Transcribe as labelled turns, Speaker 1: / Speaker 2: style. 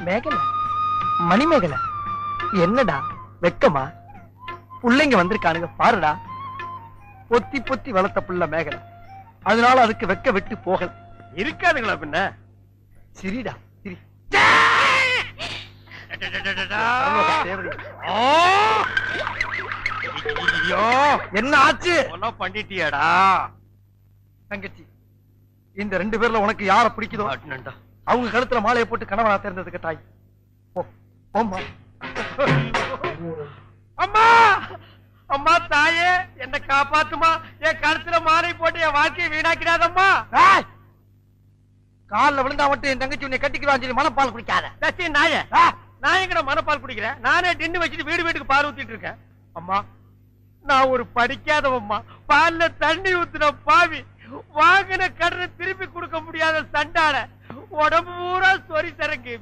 Speaker 1: மேகலை, மணிமேகலை, என்னடா வெக்கமா? பிள்ளைங்க வந்திருக்கானுங்க பாருடா. பொத்தி பொத்தி வளர்த்த புள்ள மேகலை, அதனால அதுக்கு வெக்க விட்டு போகல. இருக்காதுங்களா பின்ன? சிரிடா சிரி. என்ன ஆச்சு? பண்ணிட்டியாடா தங்கச்சி? இந்த 2 பேர்ல உனக்கு யார பிடிக்குதோ அவங்க கழுத்துல மாலையை போட்டு கணவனா தேர்ந்ததுக்கு தாய். அம்மா அம்மா தாயே, என்ன காப்பாத்துமா. என் கழுத்துல மாலை போட்டு என் வாழ்க்கையை வீணாக்கிறாதம்மா. காலில் விழுந்தா மட்டும் என் தங்கச்சி உன்னை கட்டிக்கிறான் சொல்லி மனப்பால் குடிக்காத. நாய நான் எங்கட மனப்பால் குடிக்கிறேன்? நானே டின்னு வச்சுட்டு வீடு வீட்டுக்கு பால் ஊத்திட்டு இருக்கேன். அம்மா, நான் ஒரு படிக்காதவம்மா, பால்ல தண்ணி ஊத்துன பாவி, வாங்கின கடனை திருப்பி கொடுக்க முடியாத சண்டால, உடம்பு பூரா சொறி சரக்கு,